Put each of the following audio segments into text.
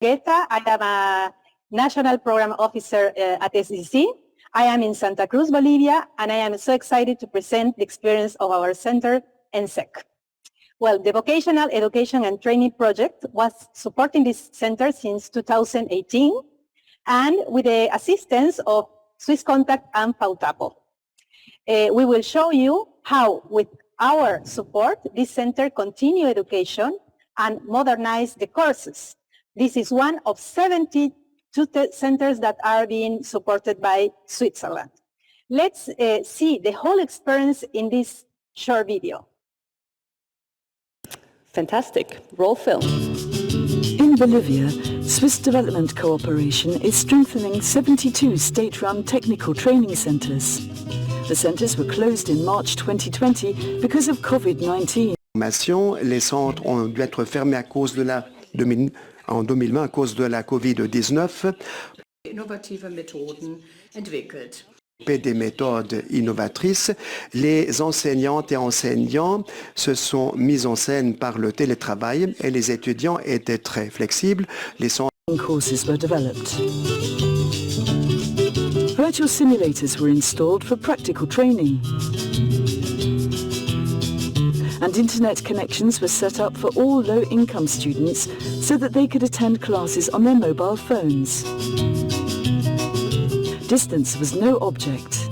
I am a National Program Officer at SDC. I am in Santa Cruz, Bolivia, and I am so excited to present the experience of our center, ENSEC. Well, the Vocational Education and Training Project was supporting this center since 2018, and with the assistance of Swiss Contact and Pautapo. We will show you how, with our support, this center continue education and modernize the courses. This is one of 72 centers that are being supported by Switzerland. Let's see the whole experience in this short video. Fantastic. Roll film. In Bolivia, Swiss Development Cooperation is strengthening 72 state-run technical training centers. The centers were closed in March 2020 because of COVID-19. Les centres ont dû être fermés à cause de en 2020 à cause de la Covid-19. Innovative Methoden entwickelt. Des méthodes innovatrices. Les enseignantes et enseignants se sont mis en scène par le télétravail et les étudiants étaient très flexibles. Les courses were developed. Virtual simulators were installed for practical training. And internet connections were set up for all low-income students so that they could attend classes on their mobile phones. Distance was no object.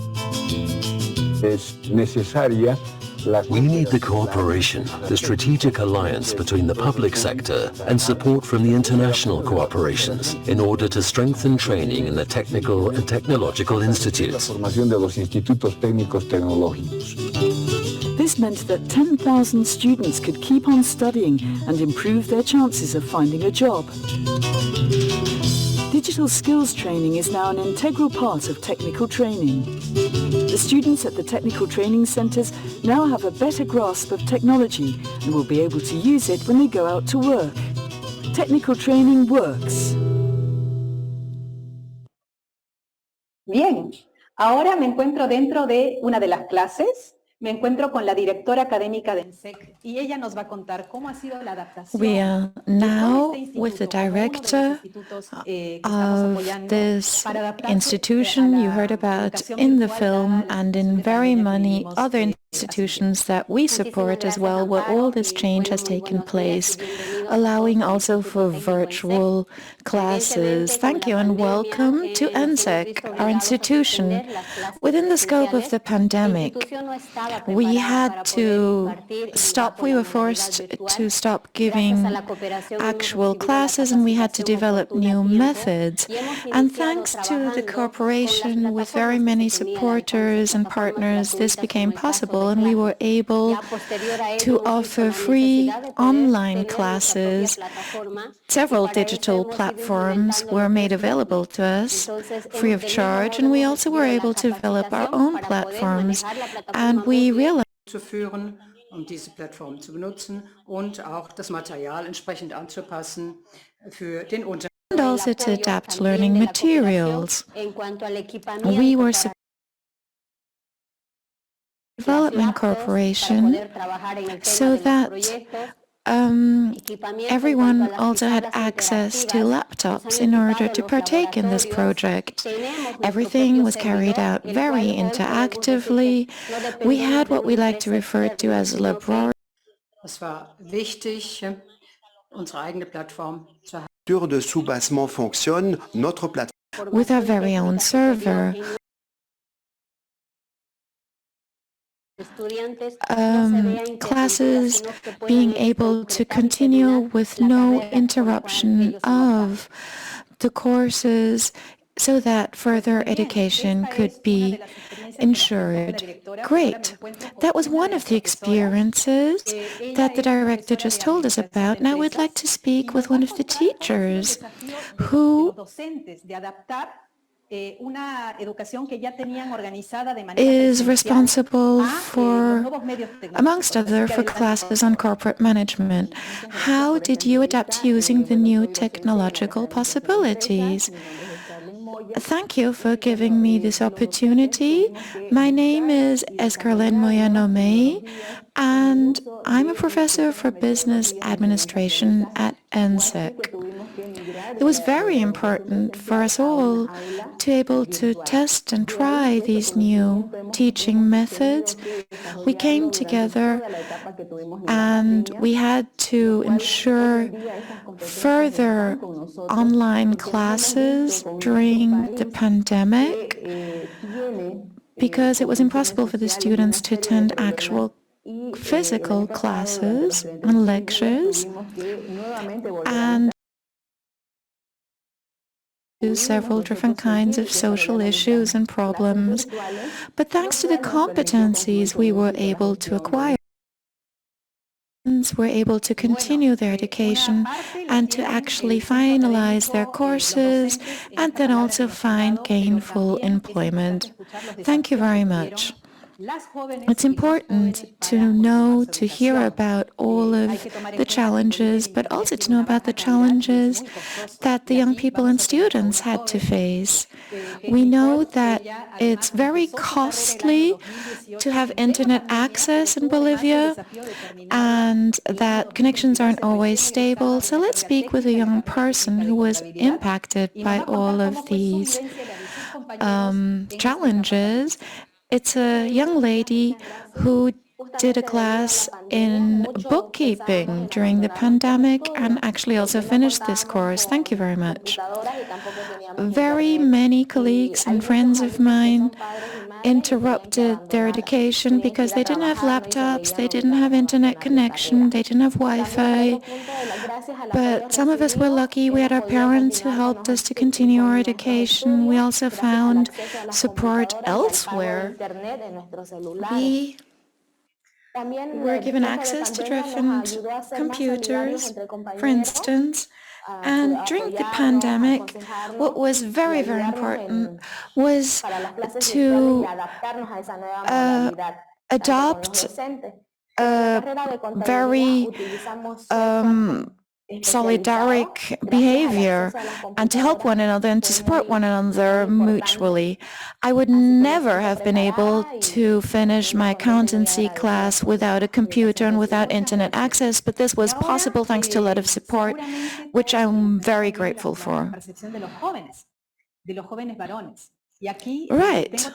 We need the cooperation, the strategic alliance between the public sector and support from the international cooperations in order to strengthen training in the technical and technological institutes. This meant that 10,000 students could keep on studying and improve their chances of finding a job. Digital skills training is now an integral part of technical training. The students at the technical training centers now have a better grasp of technology and will be able to use it when they go out to work. Technical training works. Bien, ahora me encuentro dentro de una de las clases. Me encuentro con la directora académica de ENSEC y ella nos va a contar cómo ha sido la adaptación. We are now with the director of this institution you heard about in the film and in very many other institutions that we support as well, where all this change has taken place, allowing also for virtual classes. Thank you and welcome to ENSEC, our institution. Within the scope of the pandemic, we had to stop, we were forced to stop giving actual classes and we had to develop new methods. And thanks to the cooperation with very many supporters and partners, this became possible and we were able to offer free online classes. Several digital platforms were made available to us free of charge, and we also were able to develop our own platforms, and we realized diese Plattform zu benutzen und auch das Material entsprechend anzupassen für den Unterricht. And also to adapt learning materials. We were Development Corporation so that everyone also had access to laptops in order to partake in this project. Everything was carried out very interactively. We had what we like to refer to as a laboratory. Es war wichtig, unsere eigene Plattform zu haben. de soubassement fonctionne, notre plateforme. With our very own server. Classes being able to continue with no interruption of the courses so that further education could be ensured. Great. That was one of the experiences that the director just told us about. Now we'd like to speak with one of the teachers who is responsible for, amongst other, for classes on corporate management. How did you adapt using the new technological possibilities? Thank you for giving me this opportunity. My name is Escarlén Moyanome, and I'm a professor for business administration at ENSEC. It was very important for us all to be able to test and try these new teaching methods. We came together and we had to ensure further online classes during the pandemic because it was impossible for the students to attend actual physical classes and lectures, and to several different kinds of social issues and problems. But thanks to the competencies we were able to acquire, were able to continue their education and to actually finalize their courses and then also find gainful employment. Thank you very much. It's important to know, to hear about all of the challenges, but also to know about the challenges that the young people and students had to face. We know that it's very costly to have internet access in Bolivia and that connections aren't always stable. So let's speak with a young person who was impacted by all of these challenges. It's a young lady who did a class in bookkeeping during the pandemic and actually also finished this course. Thank you very much. Very many colleagues and friends of mine interrupted their education because they didn't have laptops, they didn't have internet connection, they didn't have Wi-Fi. But some of us were lucky. We had our parents who helped us to continue our education. We also found support elsewhere. We were given access to different computers, for instance, and during the pandemic, what was very, very important was to adopt a very solidaric behavior and to help one another and to support one another mutually. I would never have been able to finish my accountancy class without a computer and without internet access, but this was possible thanks to a lot of support, which I'm very grateful for. Right.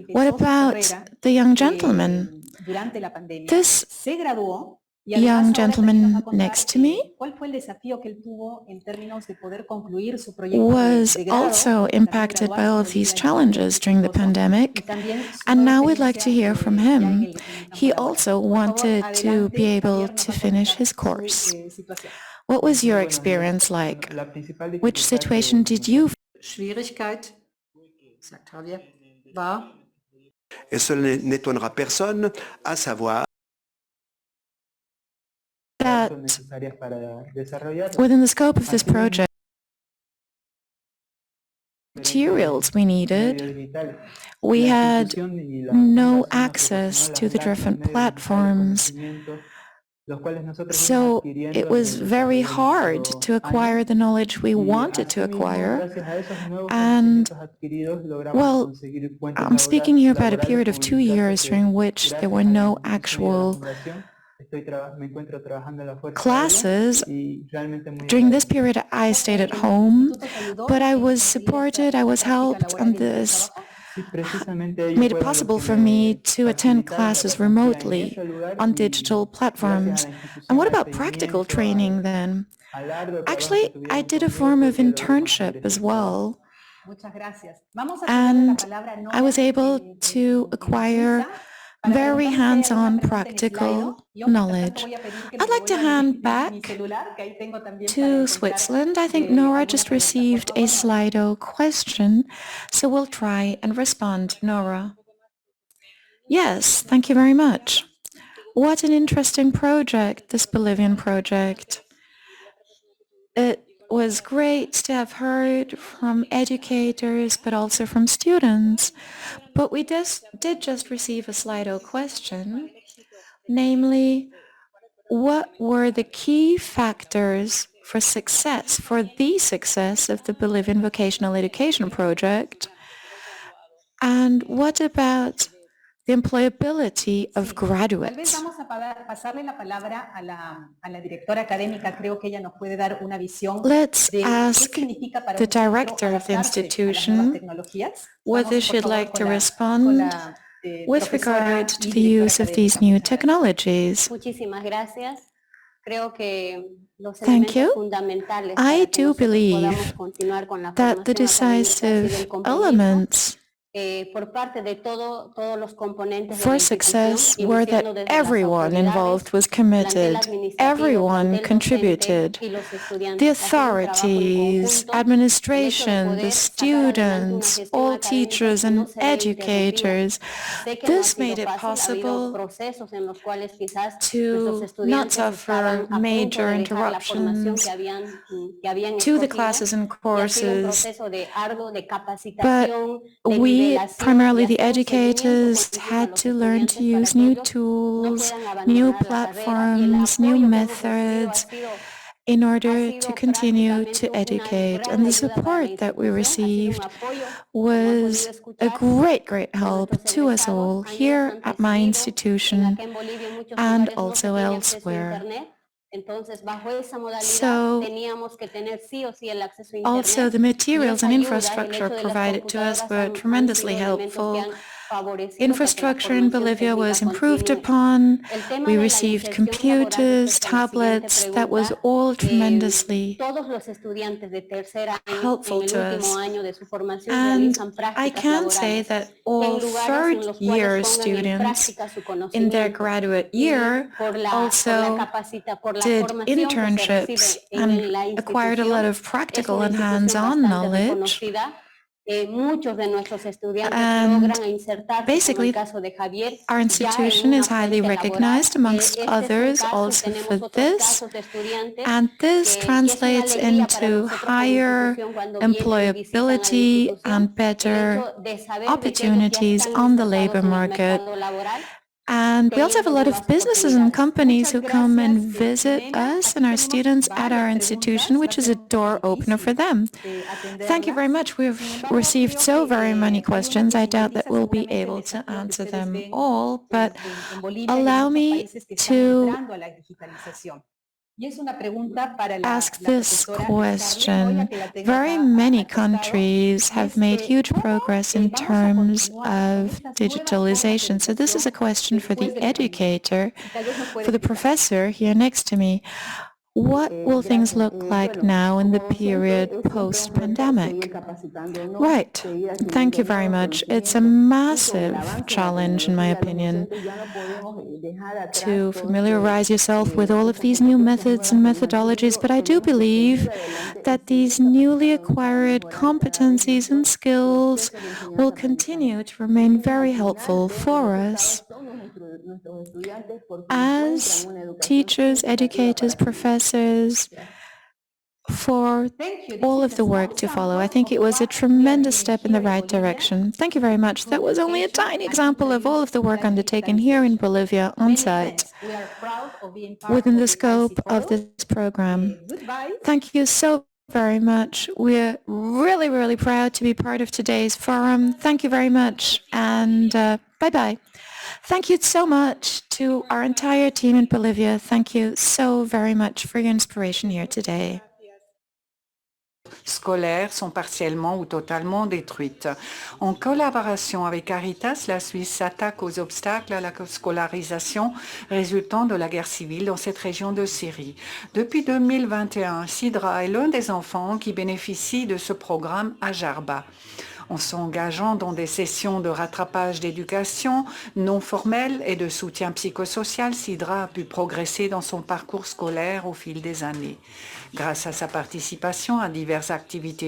What about the young gentleman? This young gentleman next to me was also impacted by all of these challenges during the pandemic, and now we'd like to hear from him. He also wanted to be able to finish his course. What was your experience like? Which situation did you Schwierigkeit, sagt Javier, war. Et cela n'étonnera personne, à savoir that within the scope of this project, materials we needed, we had no access to the different platforms. So it was very hard to acquire the knowledge we wanted to acquire. And, well, I'm speaking here about a period of 2 years during which there were no actual classes. During this period, I stayed at home, but I was supported, I was helped, and this made it possible for me to attend classes remotely on digital platforms. And what about practical training then? Actually, I did a form of internship as well, and I was able to acquire very hands-on practical knowledge. I'd like to hand back to Switzerland. I think Nora just received a Slido question, so we'll try and respond. Nora. Yes, thank you very much. What an interesting project, this Bolivian project. It was great to have heard from educators, but also from students. But we did just receive a Slido question, namely, what were the key factors for success, for the success of the Bolivian Vocational Education Project? And what about the employability of Tal vez graduates. vamos a pasarle la palabra a la directora académica. Creo que ella nos puede dar una visión Let's de qué ask significa para the un centro director of the adaptarse a las nuevas institution tecnologías. whether Vamos, por she'd favor, like to con respond la with profesora regard to y the directora use of these new académica. technologies. Muchísimas gracias. Creo que los Thank elementos you. fundamentales I para que do nosotros believe podamos continuar con la that the formación académica ha sido decisive el compromiso elements por parte de todos los componentes de for la institución, success were that iniciando desde las everyone involved autoridades, was plantel committed, administrativo, everyone plantel docente contributed, y los the estudiantes. Ha sido un trabajo en authorities, conjunto, administration, the el hecho de poder sacar adelante una students, gestión all académica teachers que no and se ve interrumpida. educators. Sé que no ha This made sido it fácil, ha habido possible procesos en los cuales quizás nuestros to not estudiantes suffer estaban a punto major de dejar la formación interruptions que habían to the escogido, classes and y ha sido un courses, proceso arduo de but capacitación, de we, nivelación primarily y the hacer un seguimiento educators, continuo a had los to learn to estudiantes para use que new ellos no tools, puedan new abandonar la carrera, y el platforms, new apoyo que hemos recibido methods in order to continue to educate. And the support that we received was a great help to us all here at my institution and also elsewhere. So, also the materials and infrastructure provided to us were tremendously helpful. Infrastructure in Bolivia was improved upon. We received computers, tablets. That was all tremendously helpful to us. And I can say that all third-year students in their graduate year also did internships and acquired a lot of practical and hands-on knowledge. And basically, our institution is highly recognized amongst others also for this, and this translates into higher employability and better opportunities on the labor market. And we also have a lot of businesses and companies who come and visit us and our students at our institution, which is a door opener for them. Thank you very much. We've received so very many questions. I doubt that we'll be able to answer them all, but allow me to ask this question. Very many countries have made huge progress in terms of digitalization. So this is a question for the educator, for the professor here next to me. What will things look like now in the period post-pandemic? Right. Thank you very much. It's a massive challenge, in my opinion, to familiarize yourself with all of these new methods and methodologies, but I do believe that these newly acquired competencies and skills will continue to remain very helpful for us as teachers, educators, professors, for all of the work to follow. I think it was a tremendous step in the right direction. Thank you very much. That was only a tiny example of all of the work undertaken here in Bolivia on site within the scope of this program. Thank you so very much. We're really proud to be part of today's forum. Thank you very much, and bye-bye. Thank you so much to our entire team in Bolivia. Thank you so very much for your inspiration here today. Scolaires sont partiellement ou totalement détruites. En collaboration avec Caritas, la Suisse s'attaque aux obstacles à la scolarisation résultant de la guerre civile dans cette région de Syrie. Depuis 2021, Sidra est l'un des enfants qui bénéficient de ce programme à Jarba. En s'engageant dans des sessions de rattrapage d'éducation non formelle et de soutien psychosocial, Sidra a pu progresser dans son parcours scolaire au fil des années. Grâce à sa participation à diverses activités